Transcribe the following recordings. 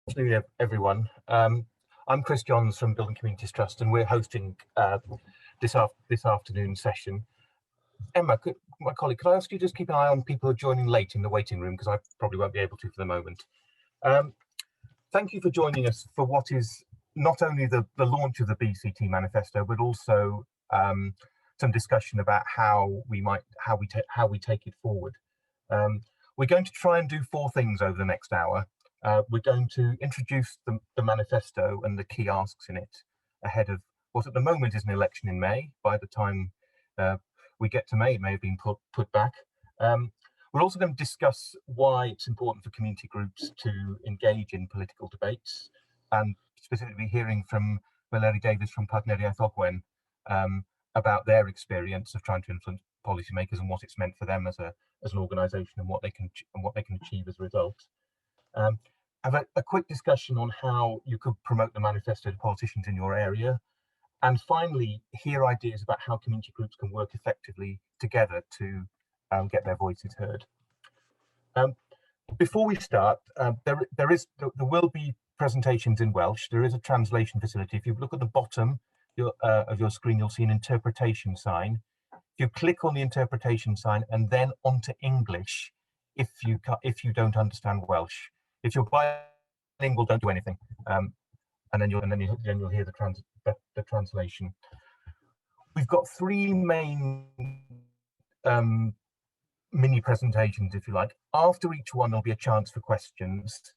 Afternoon, everyone. I'm Chris Johns from Building Communities Trust, and we're hosting this afternoon session. Emma, my colleague, could I ask you just keep an eye on people who are joining late in the waiting room, because I probably won't be able to for the moment. Thank you for joining us for what is not only the launch of the BCT Manifesto, but also some discussion about how we take it forward. We're going to try and do 4 things over the next hour. We're going to introduce the manifesto and the key asks in it ahead of what at the moment is an election in May. By the time we get to May, it may have been put back. We're also going to discuss why it's important for community groups to engage in political debates, and specifically hearing from Valeri Davies from Partneriaeth Ogwen about their experience of trying to influence policymakers and what it's meant for them as an organisation and what they can achieve as a result. Have a quick discussion on how you could promote the manifesto to politicians in your area, and finally hear ideas about how community groups can work effectively together to get their voices heard. Before we start, there will be presentations in Welsh. There is a translation facility. If you look at the bottom of your screen, you'll see an interpretation sign. If you click on the interpretation sign and then onto English, if you don't understand Welsh. If you're bilingual, don't do anything, and then you'll hear the translation. We've got 3 main mini presentations, if you like. After each one, there'll be a chance for questions.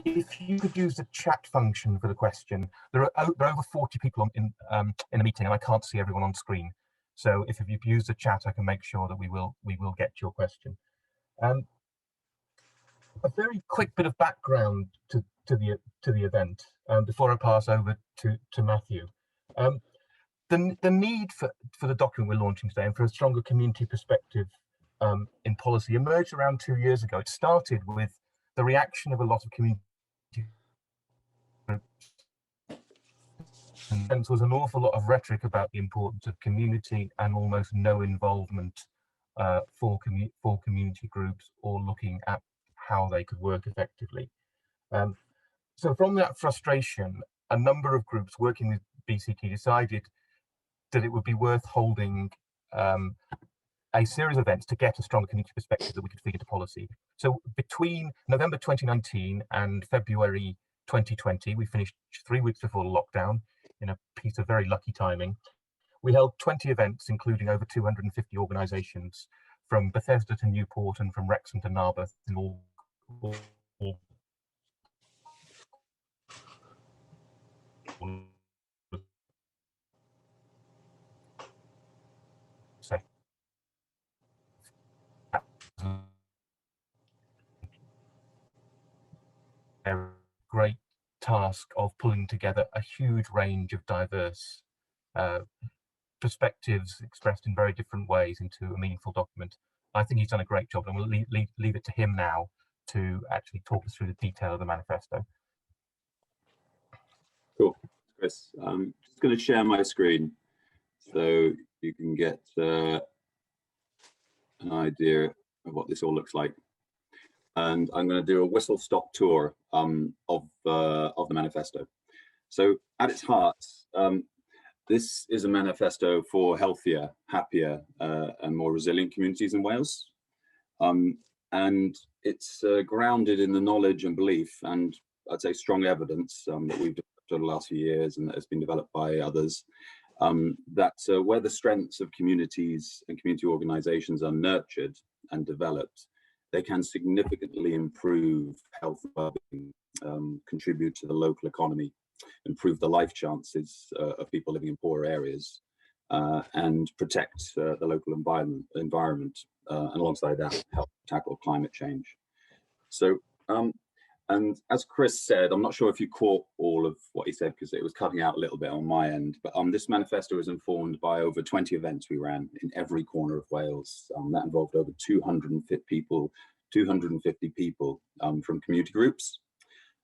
If you could use the chat function for the question, there are over 40 people in a meeting, and I can't see everyone on screen. So if you use the chat, I can make sure that we will get your question. A very quick bit of background to the event before I pass over to Matthew. The need for the document we're launching today and for a stronger community perspective in policy emerged around 2 years ago. It started with the reaction of a lot of community groups, and there was an awful lot of rhetoric about the importance of community and almost no involvement for community groups or looking at how they could work effectively. So from that frustration, a number of groups working with BCT decided that it would be worth holding a series of events to get a stronger community perspective that we could feed into policy. So between November 2019 and February 2020, we finished 3 weeks before the lockdown in a piece of very lucky timing. We held 20 events, including over 250 organisations, from Bethesda to Newport and from Wrexham to Narberth, in all a great task of pulling together a huge range of diverse perspectives expressed in very different ways into a meaningful document. I think he's done a great job, and we'll leave it to him now to actually talk us through the detail of the manifesto. Cool, Chris. I'm just going to share my screen so you can get an idea of what this all looks like. And I'm going to do a whistle-stop tour of the manifesto. So at its heart, this is a manifesto for healthier, happier, and more resilient communities in Wales. And it's grounded in the knowledge and belief, and I'd say strong evidence that we've developed over the last few years and that has been developed by others, that where the strengths of communities and community organisations are nurtured and developed, they can significantly improve health and well-being, contribute to the local economy, improve the life chances of people living in poorer areas, and protect the local environment, and alongside that, help tackle climate change. So, and as Chris said, I'm not sure if you caught all of what he said because it was cutting out a little bit on my end, but this manifesto is informed by over 20 events we ran in every corner of Wales. That involved over 250 people from community groups.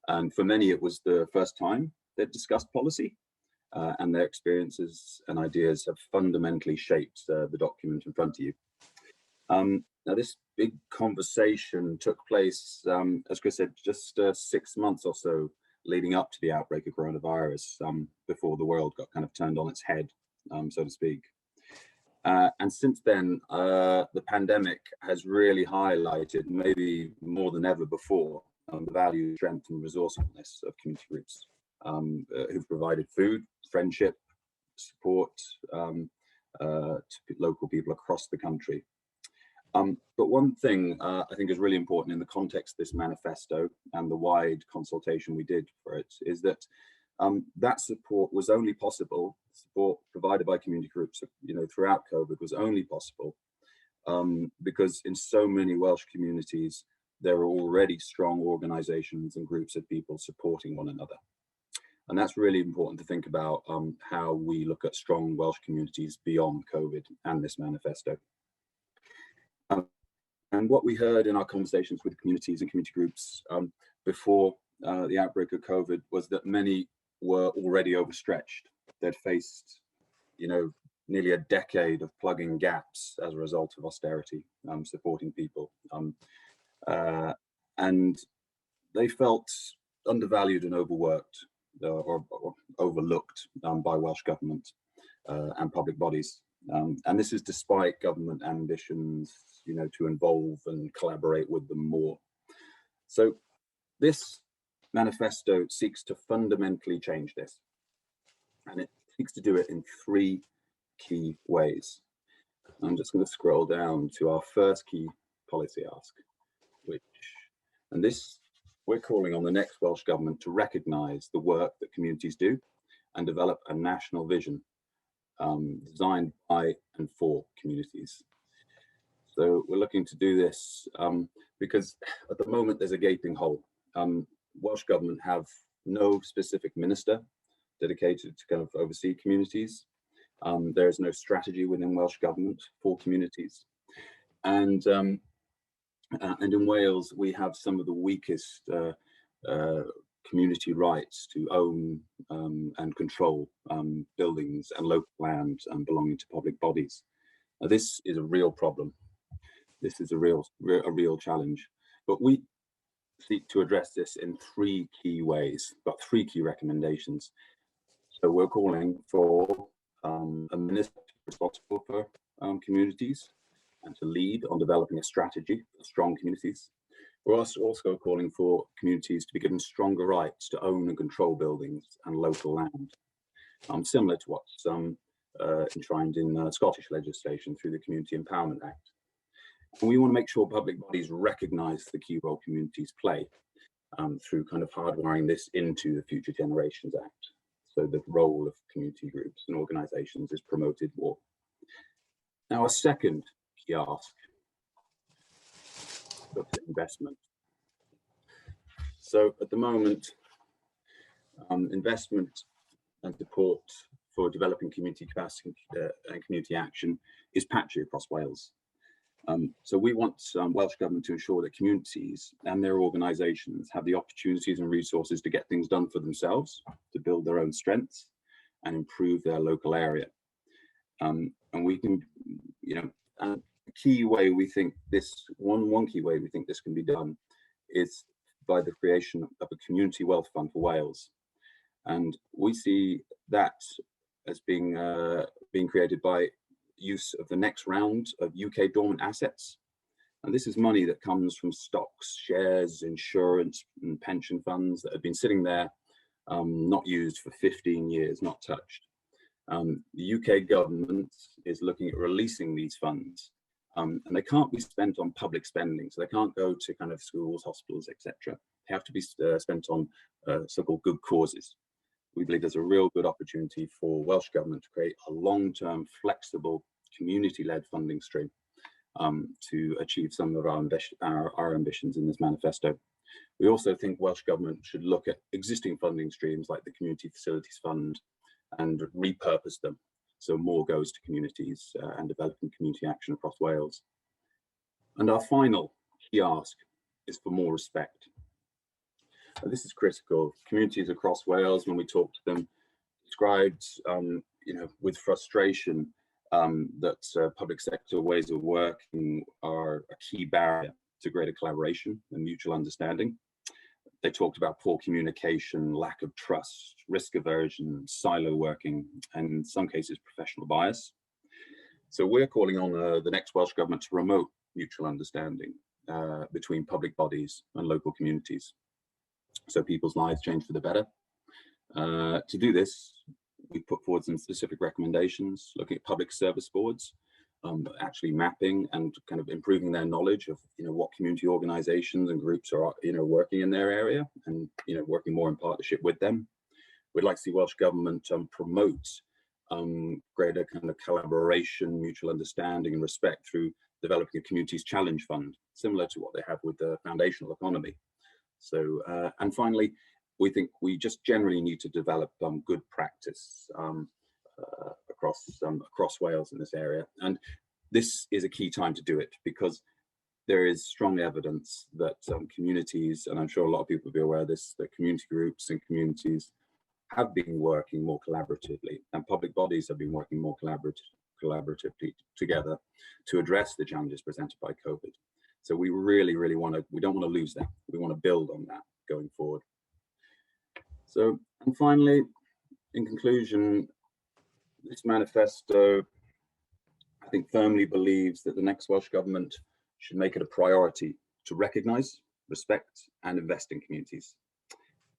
And for many, it was the first time they'd discussed policy, and their experiences and ideas have fundamentally shaped the document in front of you. Now, this big conversation took place, as Chris said, just 6 months or so leading up to the outbreak of coronavirus, before the world got kind of turned on its head, so to speak. And since then, the pandemic has really highlighted, maybe more than ever before, the value, strength, and resourcefulness of community groups who've provided food, friendship, support to local people across the country. But one thing I think is really important in the context of this manifesto and the wide consultation we did for it is that that support was only possible, support provided by community groups, throughout COVID was only possible because in so many Welsh communities, there are already strong organisations and groups of people supporting one another. And that's really important to think about how we look at strong Welsh communities beyond COVID and this manifesto. And what we heard in our conversations with communities and community groups before the outbreak of COVID was that many were already overstretched. They'd faced, nearly a decade of plugging gaps as a result of austerity, supporting people. And they felt undervalued and overworked or overlooked by Welsh government and public bodies. And this is despite government ambitions, to involve and collaborate with them more. So this manifesto seeks to fundamentally change this. And it seeks to do it in 3 key ways. I'm just going to scroll down to our first key policy ask, we're calling on the next Welsh Government to recognise the work that communities do and develop a national vision designed by and for communities. So we're looking to do this because at the moment there's a gaping hole. Welsh Government have no specific minister dedicated to kind of oversee communities. There is no strategy within Welsh Government for communities. And in Wales, we have some of the weakest community rights to own and control buildings and local land belonging to public bodies. Now, this is a real problem. This is a real challenge. But we seek to address this in 3 key ways, but 3 key recommendations. So we're calling for a minister responsible for communities and to lead on developing a strategy for strong communities. We're also calling for communities to be given stronger rights to own and control buildings and local land, similar to what's enshrined in Scottish legislation through the Community Empowerment Act. And we want to make sure public bodies recognise the key role communities play through kind of hardwiring this into the Future Generations Act. So the role of community groups and organisations is promoted more. Now, a second key ask looks at investment. So at the moment, investment and support for developing community capacity and community action is patchy across Wales. So we want Welsh Government to ensure that communities and their organisations have the opportunities and resources to get things done for themselves, to build their own strengths and improve their local area. And we can, and a key way we think this, one key way we think this can be done is by the creation of a community wealth fund for Wales. And we see that as being created by use of the next round of UK dormant assets. And this is money that comes from stocks, shares, insurance, and pension funds that have been sitting there, not used for 15 years, not touched. The UK government is looking at releasing these funds, and they can't be spent on public spending. So they can't go to kind of schools, hospitals, etc. They have to be spent on so-called good causes. We believe there's a real good opportunity for Welsh Government to create a long-term, flexible, community-led funding stream to achieve some of our ambitions in this manifesto. We also think Welsh Government should look at existing funding streams like the Community Facilities Fund and repurpose them so more goes to communities and developing community action across Wales. And our final key ask is for more respect. This is critical. Communities across Wales, when we talk to them, described, with frustration, that public sector ways of working are a key barrier to greater collaboration and mutual understanding. They talked about poor communication, lack of trust, risk aversion, silo working, and in some cases professional bias. So we're calling on the next Welsh Government to promote mutual understanding between public bodies and local communities, so people's lives change for the better. To do this, we put forward some specific recommendations, looking at public service boards, actually mapping and kind of improving their knowledge of what community organizations and groups are working in their area, and working more in partnership with them. We'd like to see Welsh Government promote greater kind of collaboration, mutual understanding and respect through developing a communities challenge fund, similar to what they have with the foundational economy. So and finally, we think we just generally need to develop good practice across Wales in this area. And this is a key time to do it, because there is strong evidence that communities, and I'm sure a lot of people will be aware of this, that community groups and communities have been working more collaboratively, and public bodies have been working more collaboratively together to address the challenges presented by COVID. So we really we don't want to lose that. We want to build on that going forward. So, and finally, in conclusion, this manifesto, I think, firmly believes that the next Welsh Government should make it a priority to recognise, respect and invest in communities.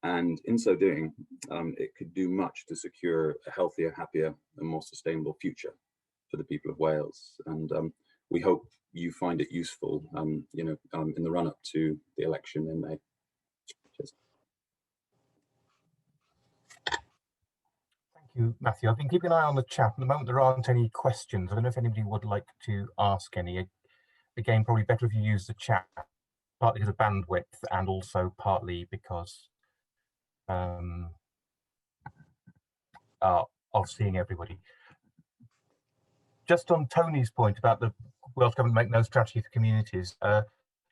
And in so doing, it could do much to secure a healthier, happier and more sustainable future for the people of Wales. And we hope you find it useful, in the run-up to the election in May. Cheers. Thank you, Matthew. I've been keeping an eye on the chat. At the moment, there aren't any questions. I don't know if anybody would like to ask any. Again, probably better if you use the chat, partly because of bandwidth and also partly because of seeing everybody. Just on Tony's point about the Welsh Government make no strategy for communities,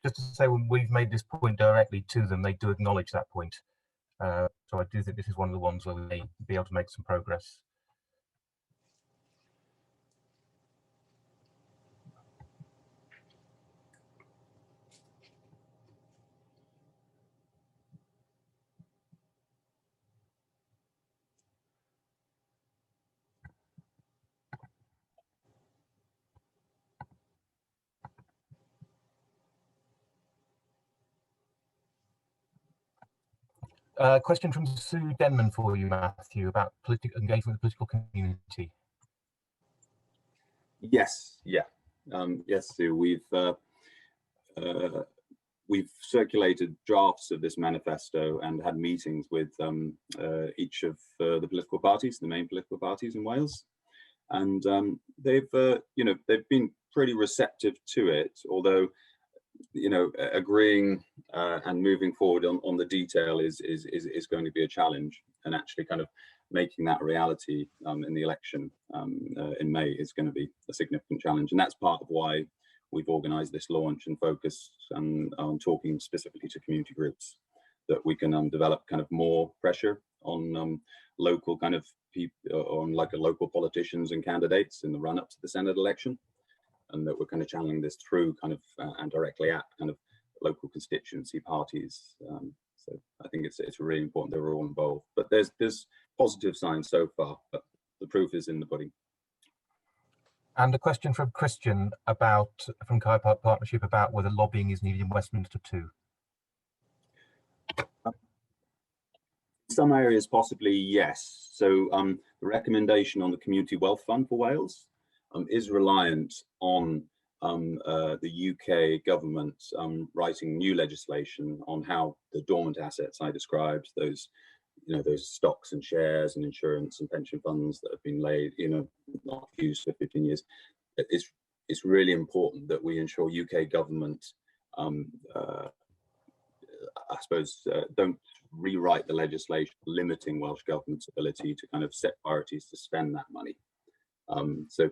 just to say, when we've made this point directly to them, they do acknowledge that point. So I do think this is one of the ones where we may be able to make some progress. Question from Sue Denman for you, Matthew, about political engagement with the political community. Yes, yeah, yes, Sue. We've circulated drafts of this manifesto and had meetings with each of the political parties, the main political parties in Wales, and they've been pretty receptive to it, although agreeing and moving forward on the detail is going to be a challenge, and actually kind of making that reality in the election in May is going to be a significant challenge. And that's part of why we've organised this launch and focused on talking specifically to community groups, that we can develop kind of more pressure on local kind of people, on like local politicians and candidates in the run up to the Senedd election, and that we're kind of channeling this through kind of and directly at kind of local constituency parties. So I think it's really important that we're all involved. But there's positive signs so far, but the proof is in the pudding. And a question from Christian from Kai Park Partnership about whether lobbying is needed in Westminster too. Some areas possibly yes. So the recommendation on the Community Wealth Fund for Wales is reliant on the UK government writing new legislation on how the dormant assets I described, those stocks and shares and insurance and pension funds that have been laid, not used for 15 years. It's really important that we ensure UK government, I suppose, don't rewrite the legislation limiting Welsh government's ability to kind of set priorities to spend that money. So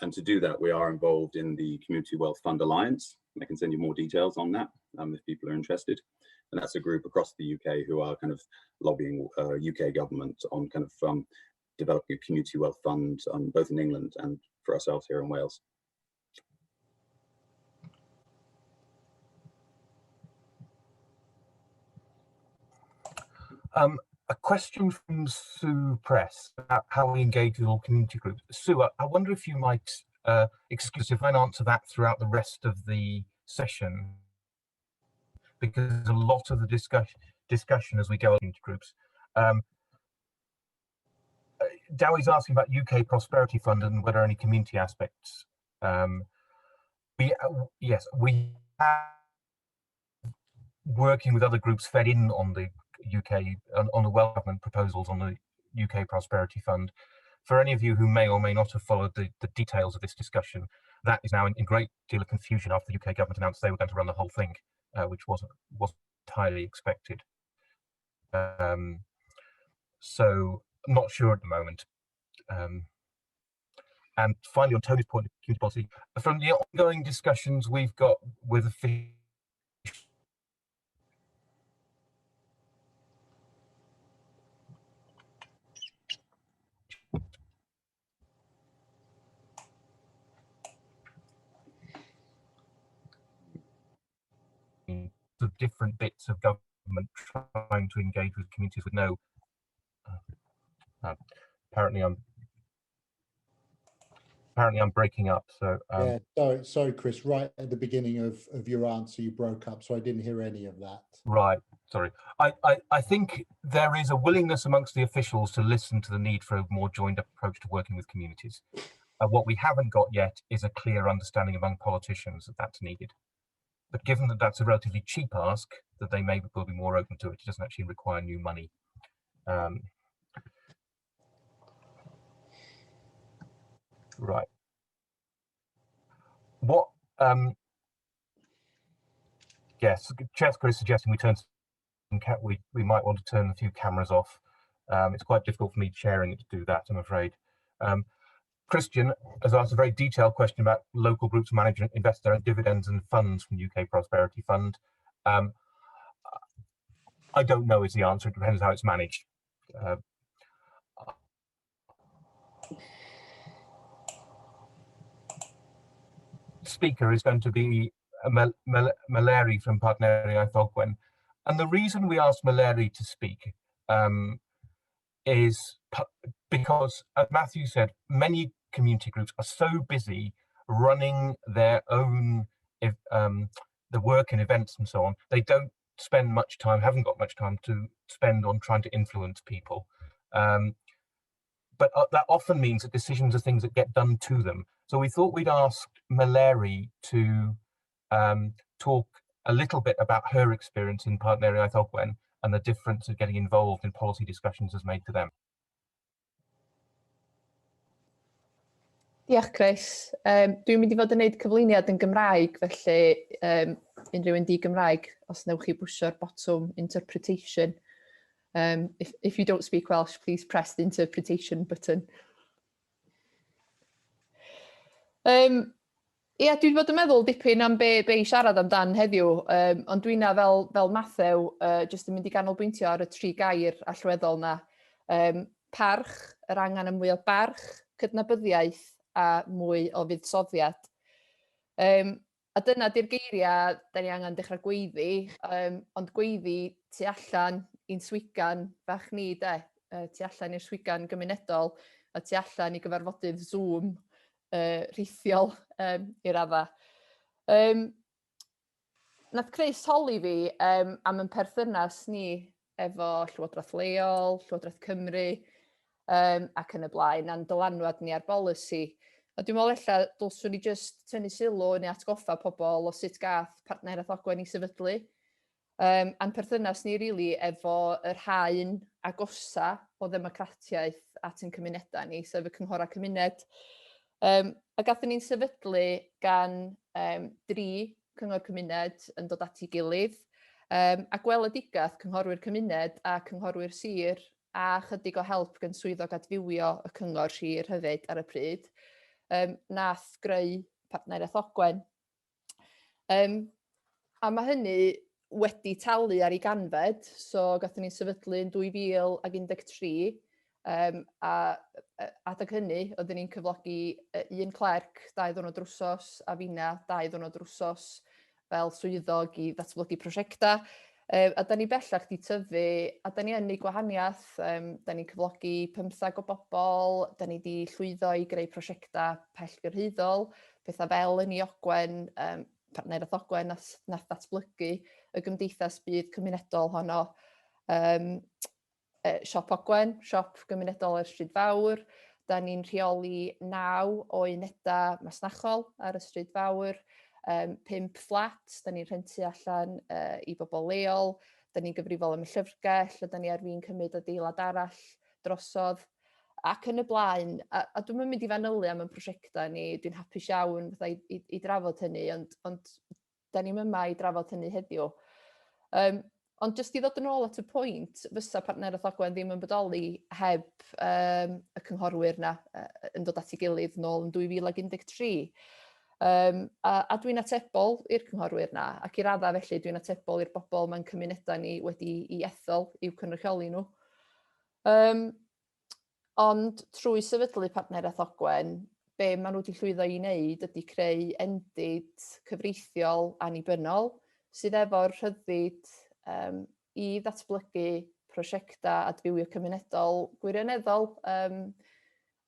and to do that, we are involved in the Community Wealth Fund Alliance. I can send you more details on that if people are interested. And that's a group across the UK who are kind of lobbying UK government on kind of developing a community wealth fund, both in England and for ourselves here in Wales. A question from Sue Press about how we engage with all community groups. Sue, I wonder if you might excuse if I answer that throughout the rest of the session, because a lot of the discussion as we go into groups. Dowie's asking about UK Prosperity Fund and whether any community aspects. Yes, we have working with other groups fed in on the UK, on the Welsh Government proposals on the UK Prosperity Fund. For any of you who may or may not have followed the details of this discussion, that is now in great deal of confusion after the UK Government announced they were going to run the whole thing, which wasn't entirely expected. So I'm not sure at the moment. And finally, on Tony's point of community policy, from the ongoing discussions we've got with officials, the different bits of government trying to engage with communities with no. Apparently I'm breaking up. So yeah, sorry, Chris. Right at the beginning of your answer, you broke up, so I didn't hear any of that. Right, sorry. I think there is a willingness amongst the officials to listen to the need for a more joined up approach to working with communities. What we haven't got yet is a clear understanding among politicians that that's needed. But given that that's a relatively cheap ask, that they will be more open to it. It doesn't actually require new money. Right. What? Yes, Cheska is suggesting we turn. We might want to turn a few cameras off. It's quite difficult for me sharing it to do that, I'm afraid. Christian has asked a very detailed question about local groups managing invest their own dividends and funds from UK Prosperity Fund. I don't know is the answer. It depends how it's managed. Speaker is going to be Maleri from Partneriaeth Ogwen. And the reason we asked Maleri to speak is because, as Matthew said, many community groups are so busy running their own the work and events and so on, they don't spend much time, haven't got much time to spend on trying to influence people. But that often means that decisions are things that get done to them. So we thought we'd ask Maleri to talk a little bit about her experience in Partneriaeth Ogwen and the difference of getting involved in policy discussions has made to them. Diolch, Chris. Dwi'n mynd I fod yn gwneud cyflwyniad yn Gymraeg, felly unrhyw un di-Gymraeg, os newch chi bwysio'r botwm interpretation. If you don't speak Welsh, please press the interpretation button. Ie, dwi wedi bod yn meddwl dipyn am be I siarad amdan heddiw, ond dwi'n na fel Mathew, jyst yn mynd I ganolbwyntio ar y 3 gair allweddol na. Parch, yr angen am mwy o barch, cydnabyddiaeth a mwy o fuddsoddiad. A dyna di'r geiriau da ni angen dechrau gweiddi, ond gweiddi tu allan i'n swigan bach ni de, tu allan i'r swigan gymunedol, a tu allan I gyfarfodydd Zoom rhithiol I radda. Nath Chris holi fi am yn perthynas ni efo Llywodraeth Leol, Llywodraeth Cymru ac yn y blaen, a'n dylanwad ni ar bolisi. A dwi'n meddwl ella dylswn ni just tynnu sylw neu atgoffa pobl o sut gath Partneriaeth Ogwen I sefydlu. A'n perthynas ni rili efo yr haen agosa o ddemocratiaeth at yn cymunedau ni, sef y cynghora cymuned. A gathon ni'n sefydlu gan 3 cyngor cymuned yn dod at ei gilydd, a gweledigaeth cynghorwyr cymuned a cynghorwyr sir a chydig o help gan swyddog adfywio y cyngor sir hefyd ar y pryd, nath greu Partneriaeth Ogwen. A mae hynny wedi talu ar ei ganfed, so gathon ni'n sefydlu yn 2013, Adag hynny, oedden ni'n cyflogi un clerc 2 ddiwrnod drwsos a finna 2 ddiwrnod drwsos fel swyddog i ddatblygu prosiecta. A da ni bellach di tyfu, a da ni yn ei gwahaniaeth, da ni'n cyflogi 15 o bobl, da ni di llwyddo i greu prosiecta pellgyrhaeddol, pethau fel yn ei ogwen, partneraeth ogwen nath ddatblygu y gymdeithas byd cymunedol honno. Siop ogwen, siop gymunedol ar Stryd Fawr. Da ni'n rheoli 9 o unedau masnachol ar y Stryd Fawr. 5 fflat, da ni'n rhentu allan i bobl leol, da ni'n gyfrifol am y llyfrgell, a da ni ar fin cymryd adeilad arall drosodd, ac yn y blaen. A dwi'n mynd i fanylu am y prosiecta ni, dwi'n hapus iawn i drafod hynny, ond da ni'n yma i drafod hynny heddiw. Ond jyst i ddod yn ôl at y pwynt, fysa partneraeth ogwen ddim yn bodoli heb y cynghorwyr na yn dod at ei gilydd nôl yn 2013. A dwi'n atebol i'r cynghorwyr na, ac i raddau felly dwi'n atebol i'r bobl mewn cymunedau ni wedi i ethol i'w cynrychioli nhw. Ond trwy sefydlu partneraeth ogwen, be maen nhw wedi llwyddo i wneud ydy creu endid cyfreithiol annibynnol sydd efo'r rhyddid i ddatblygu prosiecta adfywio cymunedol gwirioneddol.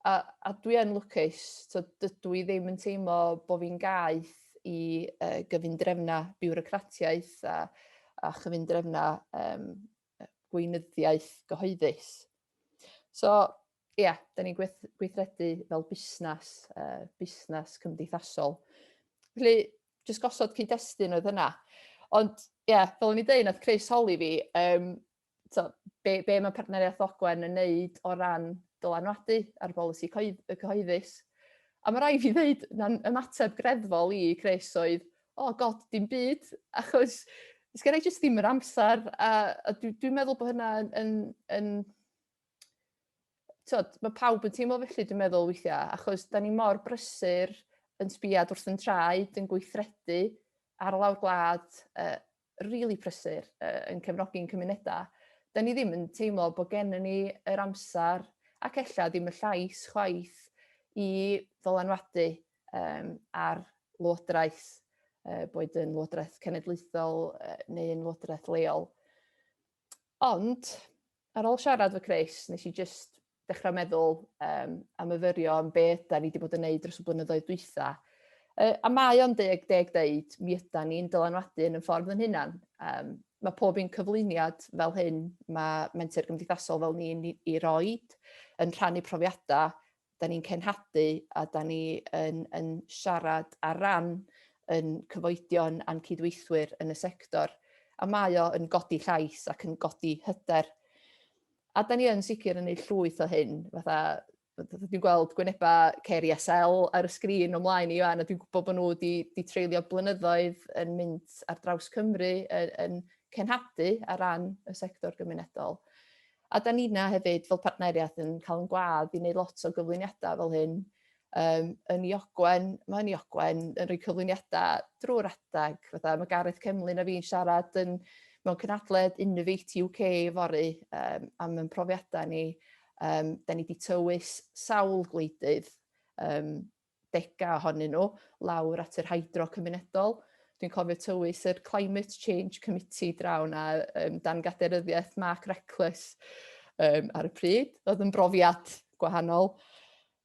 A dwi yn lwcus, dydw i ddim yn teimlo bod fi'n gaeth i gyfundrefna biwrocratiaeth a chyfundrefna gweinyddiaeth gyhoeddus. So, ia, da ni'n gweithredu fel busnes cymdeithasol. Felly, jyst gosod cyd-destun oedd hynna. Ond, ia, fel o'n i dweud, nath Chris holi fi, be mae partneriaeth ogwen yn neud o ran dylanwadu ar bolisi cyhoeddus. A mae rai fi ddeud, na'n ymateb greddfol i Chris oedd, god, dim byd, achos sgen i jyst ddim yr amser, a dwi'n meddwl bod hynna mae pawb yn teimlo felly, dwi'n meddwl weithiau, achos da ni mor brysur yn sbiad wrth yn traed, yn gweithredu ar lawr gwlad, rili prysur yn cefnogi'n cymunedau. Da ni ddim yn teimlo bod gennym ni yr amser ac ella ddim y llais chwaith i ddylanwadu ar lywodraeth, boed yn lywodraeth cenedlaethol neu yn lywodraeth leol. Ond, ar ôl siarad fy Chris, nes i jyst dechrau meddwl am yfyrio am beth da ni wedi bod yn neud dros y blynyddoedd dwytha. A mae o'n deg deud, mi ydan ni'n dylanwadu yn y ffordd yn hynna. Mae pob un cyflwyniad fel hyn, mae menter gymdeithasol fel ni'n i roed, yn rhannu profiadau, da ni'n cenhadu a da ni yn siarad ar ran yn cyfoedion a'n cydweithwyr yn y sector. A mae o yn godi llais ac yn godi hyder. A da ni yn sicr yn neud llwyth o hyn, fatha, dwi'n gweld gwynebau Ceri SL ar y sgrin ymlaen i fan, a dwi'n gwybod bod nhw wedi treulio blynyddoedd yn mynd ar draws Cymru yn cenhadu ar ran y sector gymunedol. A da ni'na hefyd fel partneriaeth yn cael yn gwadd i wneud lot o gyflwyniadau fel hyn. Yn ei ogwen yn rhoi cyflwyniadau drwy'r adag. Mae Gareth Cemlyn a fi'n siarad mewn cynadledd Innovate UK fory am ein profiadau ni. Da ni wedi tywys sawl gwleidydd, 10 ohonyn nhw, lawr at yr hydro cymunedol. Dwi'n cofio tywys yr Climate Change Committee draw na dan gaderyddiaeth Mark Reckless ar y pryd. Oedd yn brofiad gwahanol.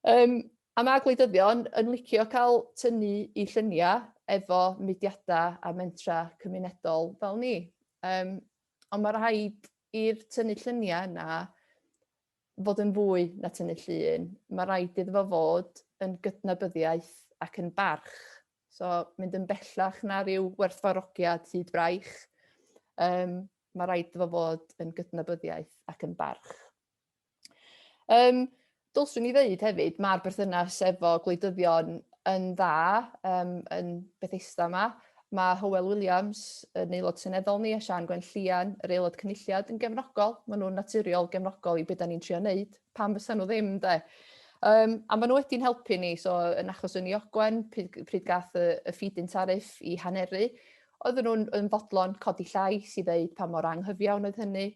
A mae gwleidyddion yn licio cael tynnu i lluniau efo mudiadau a mentra cymunedol fel ni. Ond mae rhaid i'r tynnu lluniau yna fod yn fwy na tynnu llun. Mae rhaid iddo fo fod yn gydnabyddiaeth ac yn barch. So, mynd yn bellach na ryw werthfawrogiad hyd braich. Mae rhaid iddo fo fod yn gydnabyddiaeth ac yn barch. Dylswn i ddeud hefyd, mae'r berthynas efo gwleidyddion yn dda yn Bethesda yma. Mae Hywel Williams, yn aelod seneddol ni, a Sian Gwenllian, yr aelod cynulliad, yn gefnogol. Maen nhw'n naturiol gefnogol i beth da ni'n trio wneud. Pam fysa nhw ddim, de? A maen nhw wedi'n helpu ni, so yn achos yn ei ogwen, pryd gath y feed-in tariff i haneru, oedden nhw'n fodlon codi llais i ddeud pa mor anghyfiawn oedd hynny.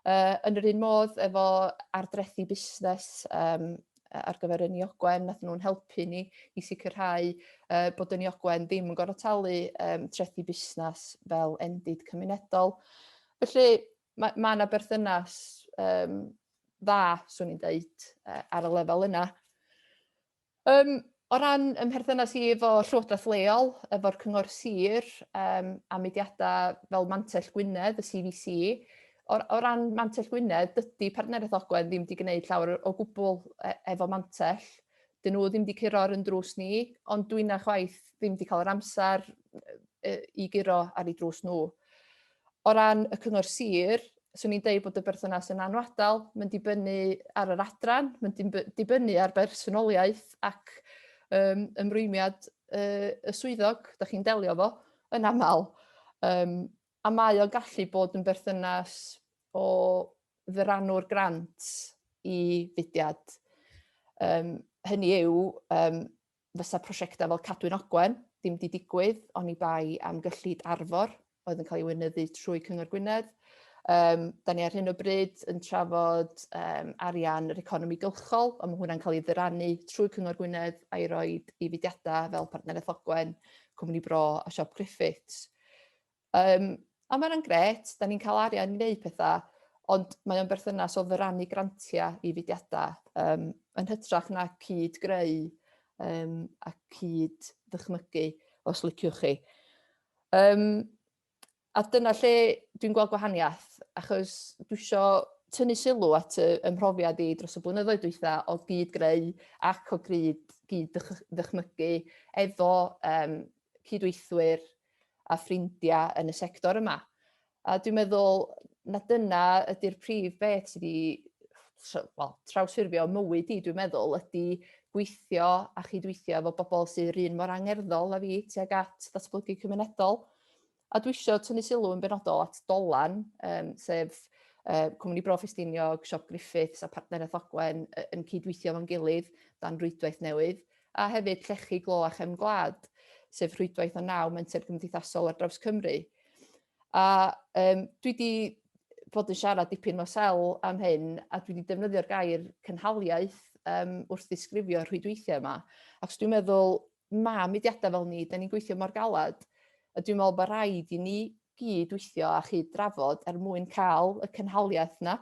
Yn yr un modd efo ardrethu busnes ar gyfer y niogwen, nath nhw'n helpu ni i sicrhau bod y niogwen ddim yn gorfod talu trethi busnes fel endid cymunedol. Felly mae yna berthynas dda, swn i'n deud, ar y lefel yna. O ran ymherthynas i efo Llywodraeth leol, efo'r cyngor sir, a mudiadau fel Mantell Gwynedd, y CVC, o ran Mantell Gwynedd, dydy partneriaeth Ogwen ddim wedi gwneud llawer o gwbl efo Mantell. Dyn nhw ddim wedi curo'r yn drws ni, ond dwi na chwaith ddim wedi cael yr amser i guro ar ei drws nhw. O ran y cyngor sir, swn i'n deud bod y berthynas yn anwadal, mae'n dibynnu ar yr adran, mae'n dibynnu ar bersonoliaeth ac ymrwymiad y swyddog, da chi'n delio fo, yn aml. A mae o'n gallu bod yn berthynas o ddyranwr grant i fudiad. Hynny yw, fysa prosiectau fel Cadwyn Ogwen ddim wedi digwydd, oni bai am gyllid Arfor, oedd yn cael ei wynyddu trwy Cyngor Gwynedd. Da ni ar hyn o bryd yn trafod arian yr economi gylchol, ond mae hwnna'n cael ei ddirannu trwy Cyngor Gwynedd a'i roed i fudiadau fel Partneriaeth Ogwen, Cwmni Bro a Siop Griffiths. A mae'n gret, da ni'n cael arian i wneud pethau, ond mae o'n berthynas o ddirannu grantiau i fudiadau, yn hytrach na cyd greu a cyd ddychmygu, os liciwch chi. A dyna lle dwi'n gweld gwahaniaeth, achos dwi isio tynnu sylw at y mhrofiad i dros y blynyddoedd dwytha o gyd greu ac o gyd ddychmygu efo cydweithwyr a ffrindiau yn y sector yma. A dwi'n meddwl na dyna ydy'r prif beth sydd wedi trawsffurfio mywyd i, dwi'n meddwl, ydy gweithio a chydweithio efo bobl sydd un mor angerddol a fi tuag at ddatblygu cymunedol. A dwi isio tynnu sylw yn benodol at Dolan, sef Cwmni Bro Ffestiniog, Siop Griffiths a Partneriaeth Ogwen yn cydweithio fo'n gilydd dan rwydwaith newydd, a hefyd Llechi Glo a Chefn Gwlad, sef rwydwaith o 9 menter gymdeithasol ar draws Cymru. A dwi wedi bod yn siarad dipyn o sel am hyn, a dwi wedi defnyddio'r gair cynhaliaeth wrth ddisgrifio rhwydweithiau yma. Ac dwi'n meddwl, mudiadau fel ni, da ni'n gweithio mor galad, a dwi'n meddwl bod rhaid i ni gyd weithio a chyd-drafod mwyn cael y cynhaliaeth yna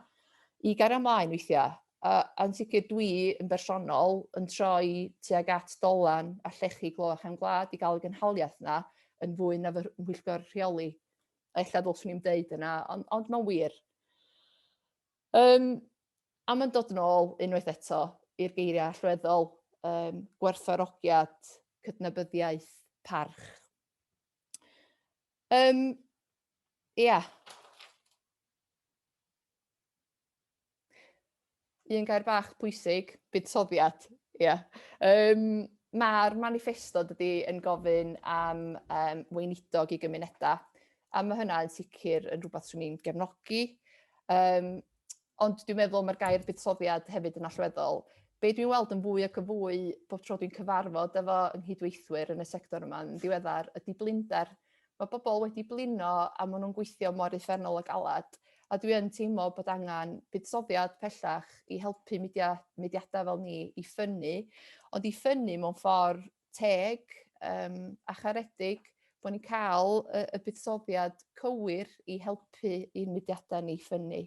i gario ymlaen weithiau. A'n sicr dwi yn bersonol yn troi tuag at Dolan a Llechi Glo a Chefn Gwlad i gael y cynhaliaeth yna yn fwy na fy mhwyllgor rheoli. Ella ddylswn i'n deud yna, ond mae'n wir. A mae'n dod yn ôl unwaith eto i'r geiriau allweddol, gwerthfawrogiad, cydnabyddiaeth, parch. Ia. Un gair bach pwysig, buddsoddiad. Ia. Mae'r manifesto dydy yn gofyn am weinidog i gymunedau, a mae hynna yn sicr yn rhywbeth swn i'n gefnogi. Ond dwi'n meddwl mae'r gair buddsoddiad hefyd yn allweddol. Be dwi'n weld yn fwy ac yn fwy bob tro dwi'n cyfarfod efo ynghydweithwyr yn y sector yma yn ddiweddar ydy blinder. Mae bobl wedi blino a maen nhw'n gweithio mor uffernol a galad, a dwi yn teimlo bod angen buddsoddiad pellach i helpu mudiadau fel ni i ffynnu, ond i ffynnu mewn ffordd teg a charedig, bod ni'n cael y buddsoddiad cywir i helpu i'n mudiadau ni ffynnu.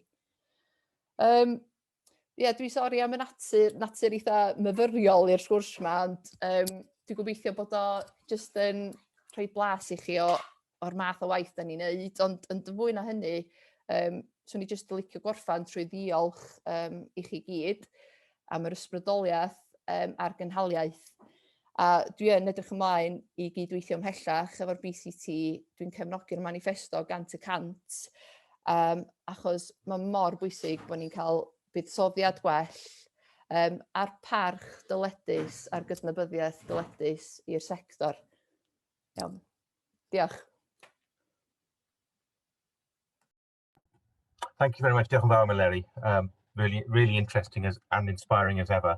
Dwi'n sori am y natur eitha myfyriol i'r sgwrs yma, ond dwi'n gobeithio bod o jyst yn rhoi blas i chi o'r math o waith da ni'n neud, ond yn fwy na hynny, swn i jyst yn licio gorffan trwy ddiolch i chi gyd am yr ysbrydoliaeth a'r gynhaliaeth. A dwi yn edrych ymlaen i gydweithio ymhellach efo'r BCT, dwi'n cefnogi'r manifesto 100%, achos mae mor bwysig bod ni'n cael buddsoddiad gwell a'r parch dyledus a'r gydnabyddiaeth dyledus i'r sector. Iawn. Diolch. Thank you very much. Diolch yn fawr, Larry. Really interesting and inspiring as ever.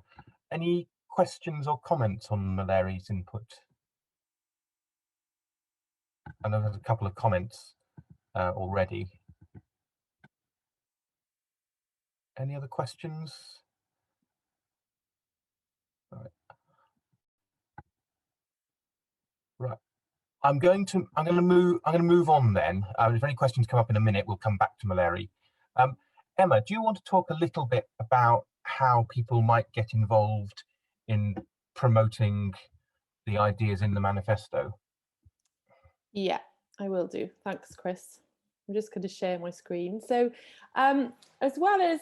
Any questions or comments on Larry's input? I know there's a couple of comments already. Any other questions? Right. I'm going to move on then. If any questions come up in a minute, we'll come back to Mallory. Emma, do you want to talk a little bit about how people might get involved in promoting the ideas in the manifesto? Yeah, I will do. Thanks, Chris. I'm just going to share my screen. So as well as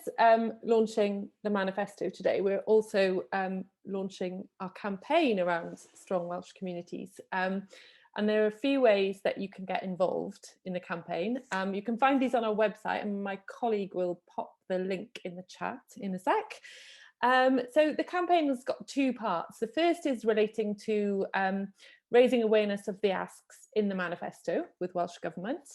launching the manifesto today, we're also launching our campaign around strong Welsh communities. And there are a few ways that you can get involved in the campaign. You can find these on our website, and my colleague will pop the link in the chat in a sec. So the campaign has got two parts. The first is relating to raising awareness of the asks in the manifesto with Welsh Government.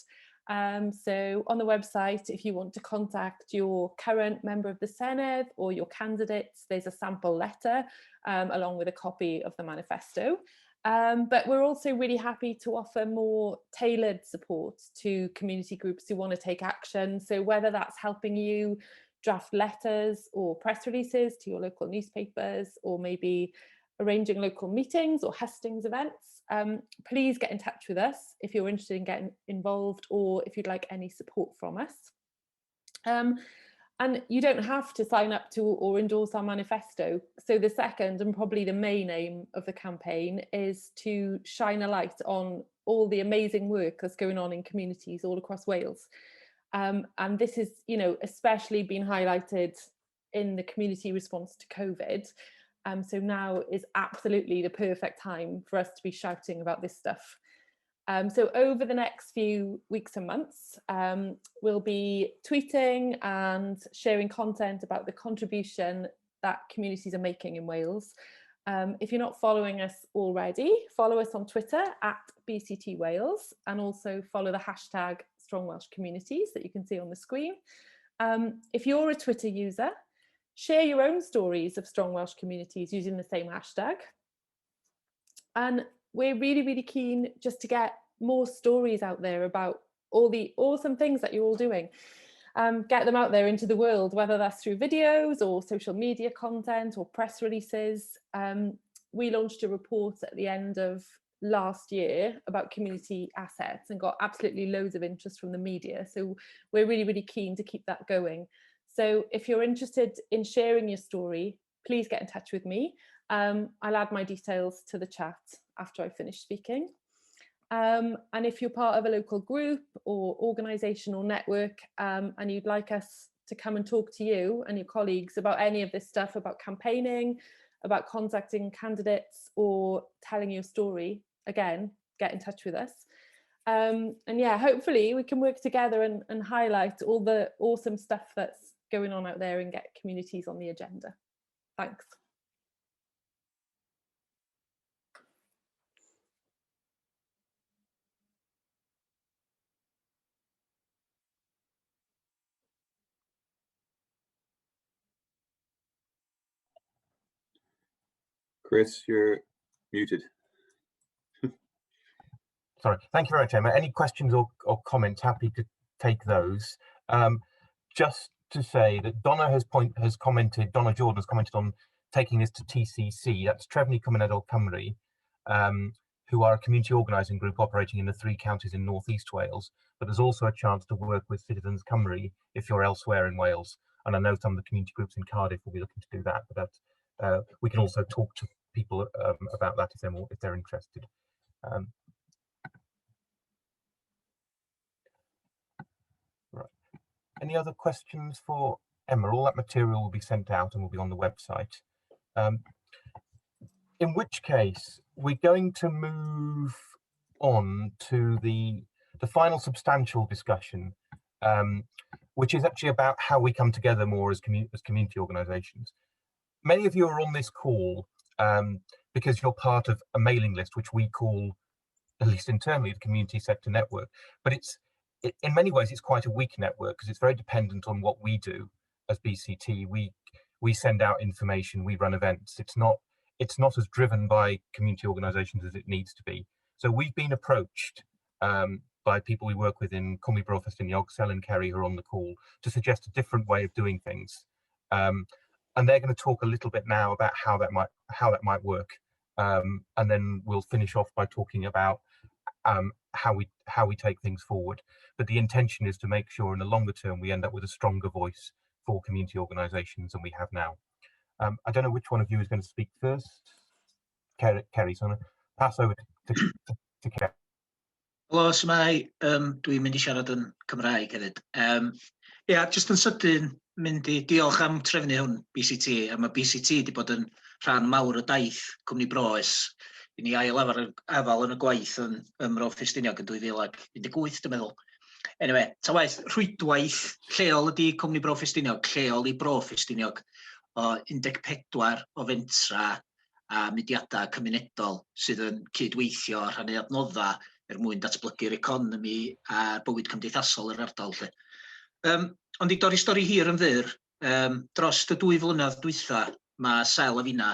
So on the website, if you want to contact your current member of the Senedd or your candidates, there's a sample letter along with a copy of the manifesto. But we're also really happy to offer more tailored support to community groups who want to take action. So whether that's helping you draft letters or press releases to your local newspapers, or maybe arranging local meetings or hustings events, please get in touch with us if you're interested in getting involved, or if you'd like any support from us. And you don't have to sign up to or endorse our manifesto. So the second and probably the main aim of the campaign is to shine a light on all the amazing work that's going on in communities all across Wales. And this is, especially been highlighted in the community response to COVID. So now is absolutely the perfect time for us to be shouting about this stuff. So over the next few weeks and months, we'll be tweeting and sharing content about the contribution that communities are making in Wales. If you're not following us already, follow us on Twitter @BCT Wales, and also follow the hashtag Strong Welsh Communities that you can see on the screen. If you're a Twitter user, share your own stories of strong Welsh communities using the same hashtag. And we're really, really keen just to get more stories out there about all the awesome things that you're all doing. Get them out there into the world, whether that's through videos or social media content or press releases. We launched a report at the end of last year about community assets and got absolutely loads of interest from the media. So we're really, really keen to keep that going. So if you're interested in sharing your story, please get in touch with me. I'll add my details to the chat after I finish speaking. And if you're part of a local group or organisation or network, and you'd like us to come and talk to you and your colleagues about any of this stuff, about campaigning, about contacting candidates or telling your story, again, get in touch with us. And yeah, hopefully we can work together and highlight all the awesome stuff that's going on out there and get communities on the agenda. Thanks. Chris, you're muted. Sorry, thank you very much, Emma. Any questions or comments? Happy to take those. Just to say that Donna Jordan has commented on taking this to TCC. That's Trefnu Cymunedol Cymru, who are a community organising group operating in the 3 counties in North East Wales. But there's also a chance to work with Citizens Cymru if you're elsewhere in Wales. And I know some of the community groups in Cardiff will be looking to do that. But we can also talk to people about that if they're interested. Right. Any other questions for Emma? All that material will be sent out and will be on the website. In which case, we're going to move on to the final substantial discussion, which is actually about how we come together more as community organisations. Many of you are on this call because you're part of a mailing list, which we call, at least internally, the Community Sector Network. But in many ways, it's quite a weak network because it's very dependent on what we do as BCT. We send out information, we run events. It's not as driven by community organisations as it needs to be. So we've been approached by people we work with in Cwmni Brofest and Iogsel and Kerry, who are on the call, to suggest a different way of doing things. And they're going to talk a little bit now about how that might work, and then we'll finish off by talking about how we take things forward. But the intention is to make sure in the longer term we end up with a stronger voice for community organisations than we have now. I don't know which one of you is going to speak first. Kerry, so I'm going to pass over to Kerry. Helo, Smai, dwi'n mynd I siarad yn Cymraeg hefyd. Jyst yn sydyn mynd I diolch am trefnu hwn BCT, a mae BCT wedi bod yn rhan mawr o daith cwmni Bros. I ni ail afal yn y gwaith yn Mro Ffestiniog yn 2018, dwi'n meddwl. Anyway, ta waith, rhwydwaith lleol ydi cwmni Bro Ffestiniog, lleol I Bro Ffestiniog, o 14 o fentra a mudiadau cymunedol sydd yn cydweithio a rhannu adnoddau mwyn datblygu'r economi a bywyd cymdeithasol yr ardal. Ond I dorri stori hir yn fyr, dros y 2 flynedd dwytha, mae Sel a finna,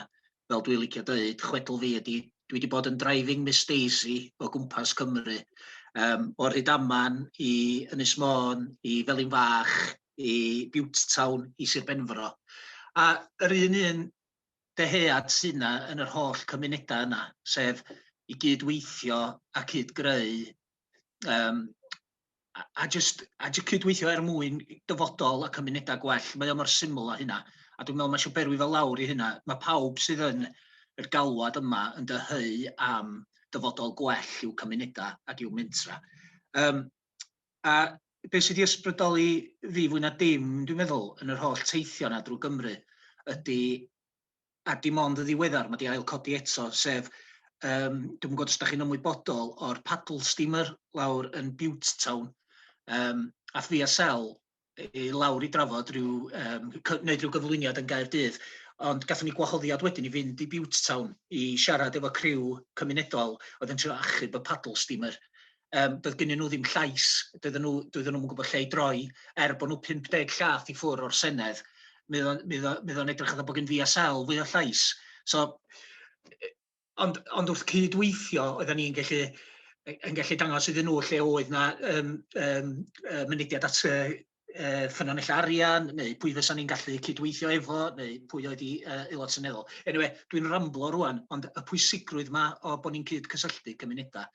fel dwi'n licio dweud, chwedl fi ydi, dwi wedi bod yn driving Miss Daisy o gwmpas Cymru, o'r Rhydaman I Ynys Môn, I Felin Fach, I Butetown, I Sir Benfro. A yr un deheuad sy'n yn yr holl cymunedau yna, sef I gydweithio a cydgreu, a just cydweithio mwyn dyfodol a cymunedau gwell. Mae o mor syml â hynna. A dwi'n meddwl mae eisiau berwi fel lawr I hynna. Mae pawb sydd yn yr galwad yma yn dyheu am dyfodol gwell i'w cymunedau ac i'w mentra. A beth sydd wedi ysbrydoli fi fwy na dim, dwi'n meddwl, yn yr holl teithio yna drwy Gymru, ydy, a dim ond y ddiweddar, mae wedi ail codi eto, sef dwi'n gwybod os da chi'n ymwybodol o'r paddle steamer lawr yn Butetown, a fi a Sel lawr I drafod wneud rhyw gyflwyniad yn Gaerdydd, ond gathon ni gwahoddiad wedyn I fynd I Butetown I siarad efo criw cymunedol oedd yn trio achub y paddle steamer. Doedd gennyn nhw ddim llais, doedden nhw'n gwybod lle I droi, bod nhw 50 llath I ffwr o'r Senedd, mi oedd o'n edrych bod gen fi a Sel fwy o llais. So, Ond wrth cydweithio, oedden ni'n gallu dangos iddyn nhw lle oedd na mynediad at ffynonell arian, neu pwy fysa ni'n gallu cydweithio efo, neu pwy oedd I aelod seneddol. Anyway, dwi'n ramblo rwan, ond y pwysigrwydd yma o bod ni'n cydcysylltu cymunedau,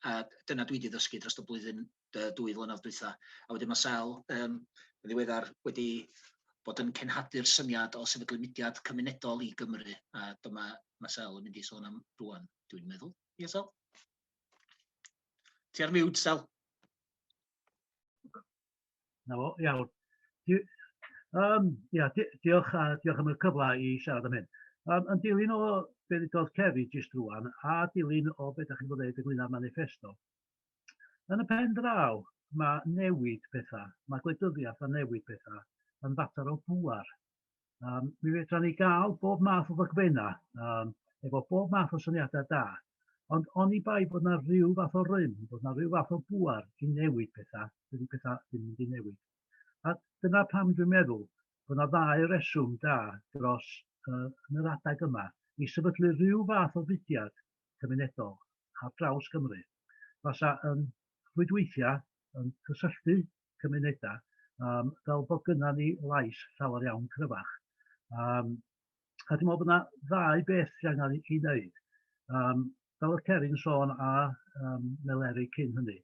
a dyna dwi wedi ddysgu dros y blwyddyn 2 flynedd dwytha. A wedyn mae Sel yn ddiweddar wedi bod yn cenhadlu'r syniad o sefydlu mudiad cymunedol I Gymru, a dyma mae Sel yn mynd I sôn am rwan, dwi'n meddwl. Ie, Sel? Ti ar mute, Sel? Na fo, iawn. Diolch am y cyfle I siarad am hyn. Yn dilyn o beth ddodd Kerry jyst rwan, a dilyn o beth ydych chi'n bod ynglyn â'r manifesto. Yn y pen draw, mae newid pethau, mae gwleidyddiaeth a newid pethau yn fater o bŵar. Mi fedra ni gael bob math o ddogfenna, efo bob math o syniadau da, ond oni bai bod yna rhyw fath o rym, bod yna rhyw fath o bŵar I newid pethau, dydy pethau ddim mynd I newid. A dyna pam dwi'n meddwl bod yna 2 reswm da dros yn yr adeg yma I sefydlu rhyw fath o fudiad cymunedol ar draws Cymru. Fasa yn rhwydweithio, yn cysylltu cymunedau, fel bod gynna ni lais llawer iawn cryfach. A dwi'n meddwl bod yna 2 beth sydd angen I wneud. Fel y Kerry'n sôn a Meleri cyn hynny,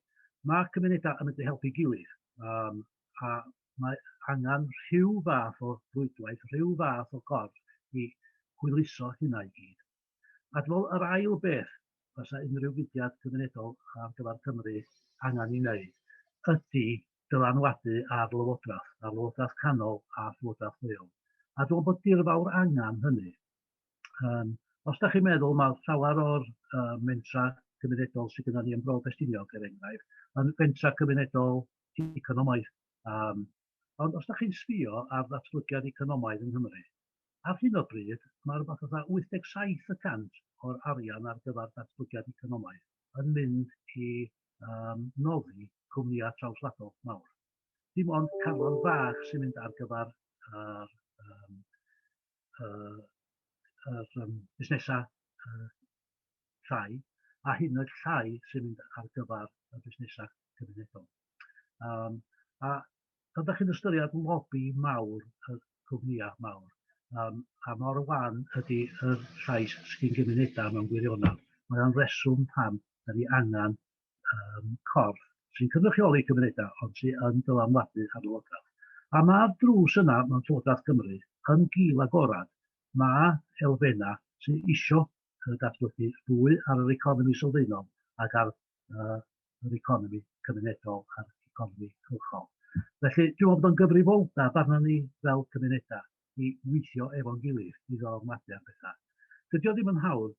mae cymunedau yn mynd I helpu gilydd, a mae angen rhyw fath o rwydwaith, rhyw fath o gorff I hwyluso hynna I gyd. A dwi'n meddwl yr ail beth fysa unrhyw fudiad cymunedol ar gyfer Cymru angen I wneud ydy dylanwadu ar lywodraeth canol a llywodraeth leol. A dwi'n meddwl bod dirfawr angen hynny. Os da chi'n meddwl mae llawer o'r mentra cymunedol sydd gyda ni yn Bro Ffestiniog er enghraifft, yn mentra cymunedol economaidd. Ond os da chi'n sbïo ar ddatblygiad economaidd yng Nghymru, ar hyn o bryd mae rhywbeth fatha 87% o'r arian ar gyfer datblygiad economaidd yn mynd I noddi cwmnïau trawsfladol mawr. Dim ond Carlon Fach sy'n mynd ar gyfer busnesau llai, a hyn oed llai sy'n mynd ar gyfer y busnesau cymunedol. A pan ydych chi'n ystyried lobby mawr y cwmnïau mawr. A mor wan ydy y llais sy'n gymunedau mewn gwirionedd. Mae'n reswm pam da ni angen corff sy'n cynrychioli cymunedau, ond sy'n dylanwadu ar lywodraeth. A mae'r drws yna mewn Llywodraeth Cymru yn gil agorad. Mae elfennau sy'n isio datblygu fwy ar yr economi sylfaenol ac ar yr economi cymunedol a'r economi cylchol. Felly, dwi'n meddwl bod o'n gyfrifoldeb arno ni fel cymunedau i weithio efo'n gilydd i ddylanwadu ar bethau. Dydy o ddim yn hawdd.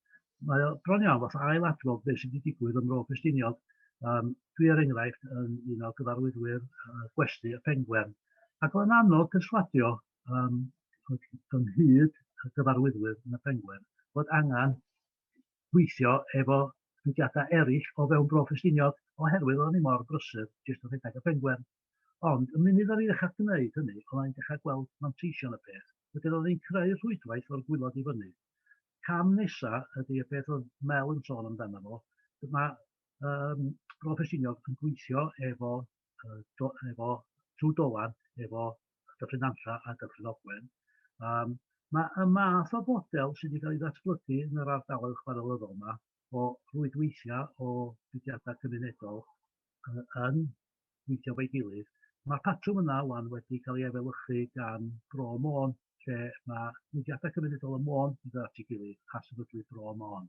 Mae o bron iawn fath ailadrodd beth sydd wedi digwydd yn Mro Ffestiniog. Dwi er enghraifft yn un o gyfarwyddwyr gwesty y Pengwen. Ac o'n anodd perswadio ynghyd y gyfarwyddwyr yn y Pengwen bod angen gweithio efo mudiadau eraill o fewn Bro Ffestiniog oherwydd o'n i mor brysur jyst o rhedeg y Pengwen. Ond y munud o'n i ddechrau gwneud hynny, o'n i'n dechrau gweld manteision y peth. Wedyn o'n i'n creu rhwydwaith o'r gwylod i fyny. Cam nesaf ydy y peth oedd Mel yn sôn amdano fo. Mae Bro Ffestiniog yn gweithio efo trwy Dolan, efo Dyffryn Nantlla a Dyffryn Ogwen. Mae y math o fodel sydd wedi cael ei ddatblygu yn yr ardaloedd chwarelyddol yma o rwydweithiau o mudiadau cymunedol yn gweithio fo'i gilydd. Mae'r patrwm yna wan wedi cael ei efelychu gan Bro Môn, lle mae mudiadau cymunedol y Môn yn dod at ei gilydd a sefydlu Bro Môn.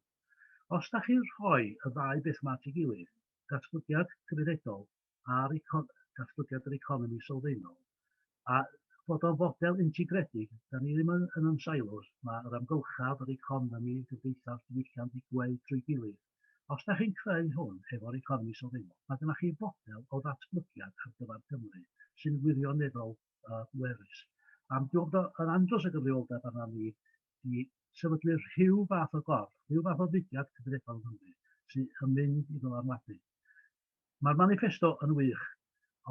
Os da chi'n rhoi y ddau beth yma at ei gilydd, datblygiad cymunedol a'r datblygiad yr economi sylfaenol, a bod o'n fodel integredig, da ni ddim yn silos, mae'r amgylchaf, yr economi, gyfeithaf, diwylliant i gweld trwy gilydd. Os da chi'n creu hwn efo'r economi sylfaenol, mae dyna chi fodel o ddatblygiad ar gyfer Cymru sy'n wirioneddol werus. Dwi'n meddwl yn andros o gyfrifoldeb arna ni i sefydlu rhyw fath o gorff, rhyw fath o fudiad cymunedol yn Cymru sy'n mynd i ddylanwadu. Mae'r manifesto yn wych,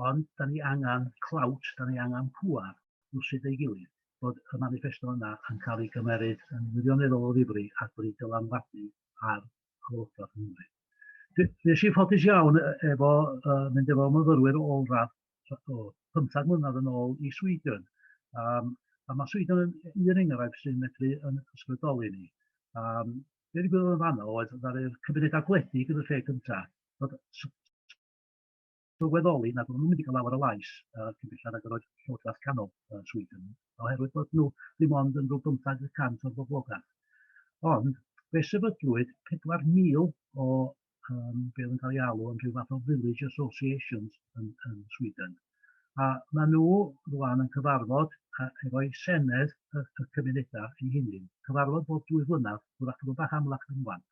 ond da ni angen clawt, da ni angen pŵar rwsyd ei gilydd bod y manifesto yna yn cael ei gymeryd yn wirioneddol o ddifri ac wedi dylanwadu ar Llywodraeth Cymru. Nes i ffodus iawn efo mynd efo myfyrwyr o olradd 15 mlynedd yn ôl i Sweden. A mae Sweden yn un enghraifft sy'n medru yn ysbrydoli ni. Be wedi bod yn fanno oedd ddaru'r cymunedau gwledig yn y lle cyntaf bod sylweddoli nad o'n nhw'n mynd i gael lawer o lais cymdeithas ag yr oedd Llywodraeth Canol Sweden, oherwydd bod nhw ddim ond yn rhyw 15% o'r boblogaeth. Ond fe sefydlwyd 4,000 o beth yn cael ei alw yn rhyw fath o village associations yn Sweden. A maen nhw rwan yn cyfarfod efo'i Senedd y cymunedau ei hunain. Cyfarfod bob 2 flynedd, wrach yn bach amlach yn wan.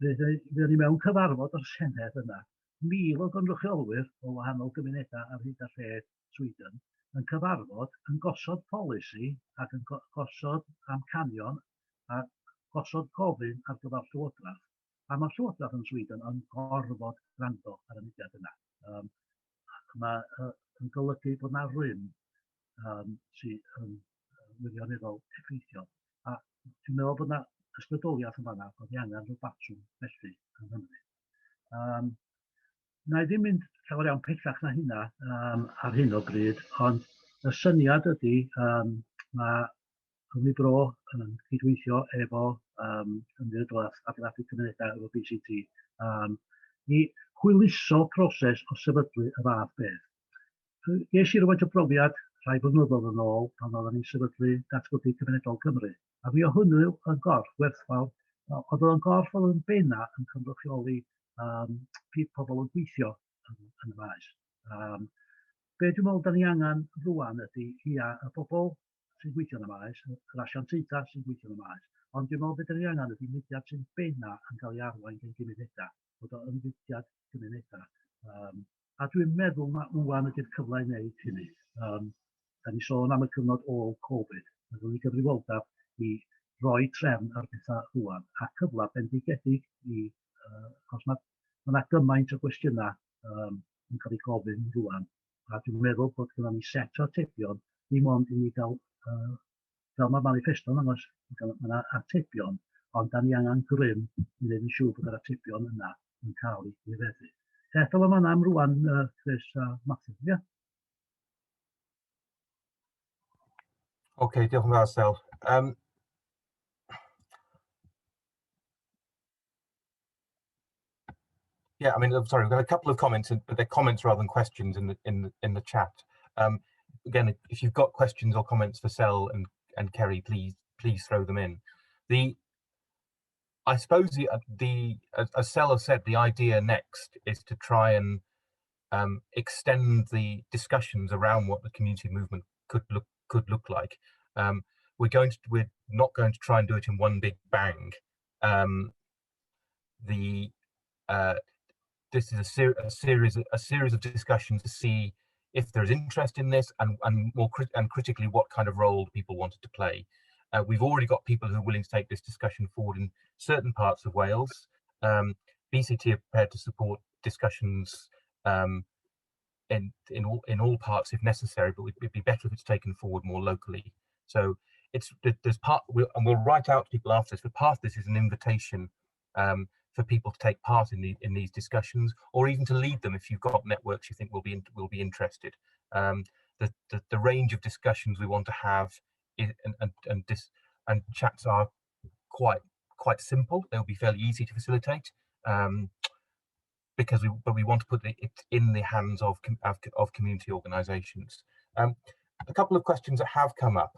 Fyddwn ni mewn cyfarfod o'r Senedd yna. 1,000 o gynrychiolwyr o wahanol gymunedau ar hyd a lled Sweden yn cyfarfod yn gosod polisi ac yn gosod amcanion a gosod gofyn ar gyfer Llywodraeth. A mae'r Llywodraeth yn Sweden yn gorfod gwrando ar y mudiad yna. Mae'n golygu bod yna rym sydd yn wirioneddol effeithiol. A dwi'n meddwl bod yna ysbrydoliaeth yn fan'na bod ni angen rhyw batrwm felly yn Nghymru. Na i ddim mynd llawer iawn pellach na hynna ar hyn o bryd, ond y syniad ydy mae Cymru Bro yn cydweithio efo Ymddiriedolaeth Adeiladu Cymunedau efo BCT i hwyluso proses o sefydlu y fath beth. Ges i rywfaint o brofiad rhai blynyddoedd yn ôl pan oeddwn ni'n sefydlu Datblygu Cymunedol Cymru. A mi o hwnnw yn gorff werthfawr, oedd o'n gorff oedd yn benna yn cynrychioli pobl yn gweithio yn y maes. Be dwi'n meddwl da ni angen rwan ydy y bobl sy'n gweithio yn y maes, yr asiantaethau sy'n gweithio yn y maes, ond dwi'n meddwl beth da ni angen ydy mudiad sy'n benna yn cael ei arwain gan gymunedau, bod o'n mudiad gymunedau. A dwi'n meddwl na wwan ydy'r cyfle i wneud hynny. Da ni sôn am y cyfnod ôl Covid, byddwn ni gyfrifoldeb i roi trefn ar bethau rwan, a cyfle bendigedig i achos mae gymaint o gwestiynau yn cael ei gofyn rwan. A dwi'n meddwl bod gyda ni set o atebion, ddim ond i ni gael, fel mae'r manifesto'n ddangos, mae yna atebion, ond da ni angen grym i wneud yn siŵr bod yr atebion yna yn cael ei gwireddu. Fel yma am rwan, Chris a Matthew, ie? Okay, diolch yn fawr, Sel. Yeah, I mean, I'm sorry, we've got a couple of comments, but they're comments rather than questions in the chat. Again, if you've got questions or comments for Sel and Kerry, please throw them in. I suppose as Sel has said, the idea next is to try and extend the discussions around what the community movement could look like. We're not going to try and do it in one big bang. This is a series of discussions to see if there is interest in this, and critically what kind of role people wanted to play. We've already got people who are willing to take this discussion forward in certain parts of Wales. BCT are prepared to support discussions in all parts if necessary, but it'd be better if it's taken forward more locally. So we'll write out to people after this, but part of this is an invitation for people to take part in these discussions, or even to lead them if you've got networks you think will be interested. The range of discussions we want to have and chats are quite simple. They'll be fairly easy to facilitate. Because we want to put it in the hands of community organisations. A couple of questions that have come up.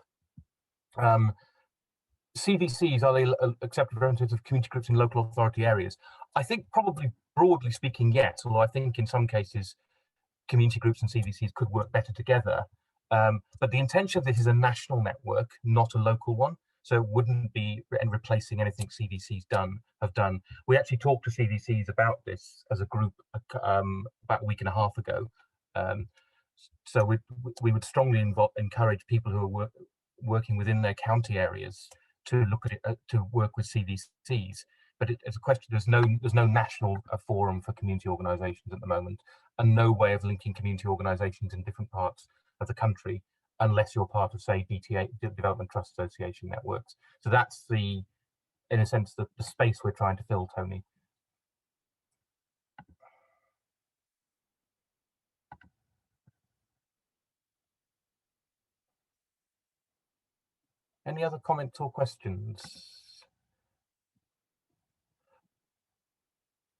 CVCs, are they accepted representatives of community groups in local authority areas? I think probably broadly speaking, yes, although I think in some cases community groups and CVCs could work better together. But the intention of this is a national network, not a local one. So it wouldn't be replacing anything CVCs have done. We actually talked to CVCs about this as a group about a week and a half ago. So we would strongly encourage people who are working within their county areas to look at it, to work with CVCs. But it's a question. There's no national forum for community organisations at the moment, and no way of linking community organisations in different parts of the country, unless you're part of, say, DTA, Development Trust Association networks. So that's in a sense, the space we're trying to fill, Tony. Any other comments or questions?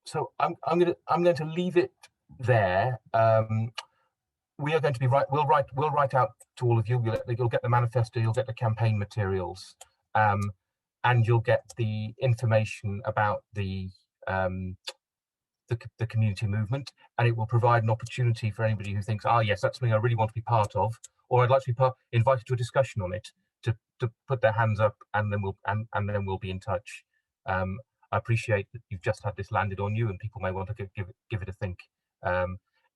So I'm going to leave it there. We are going to be we'll write out to all of you. You'll get the manifesto, you'll get the campaign materials, and you'll get the information about the community movement, and it will provide an opportunity for anybody who thinks, yes, that's something I really want to be part of, or I'd like to be invited to a discussion on it, to put their hands up, and then we'll be in touch. I appreciate that you've just had this landed on you, and people may want to give it a think.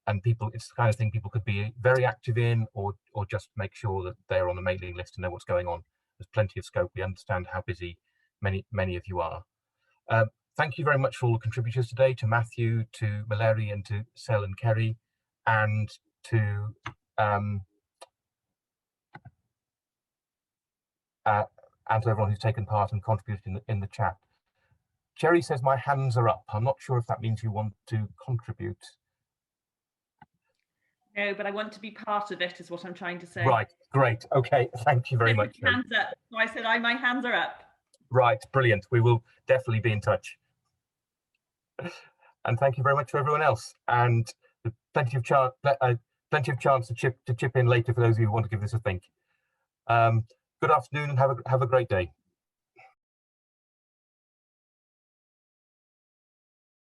And it's the kind of thing people could be very active in, or just make sure that they're on the mailing list and know what's going on. There's plenty of scope. We understand how busy many of you are. Thank you very much for all the contributors today, to Matthew, to Mallory, and to Sel and Kerry, and to everyone who's taken part and contributed in the chat. Jerry says my hands are up. I'm not sure if that means you want to contribute. No, but I want to be part of it, is what I'm trying to say. Right, great. Okay, thank you very much. Hands up. So I said, my hands are up. Right, brilliant. We will definitely be in touch. And thank you very much to everyone else. And plenty of chance to chip in later for those of you who want to give this a think. Good afternoon, and have a great day.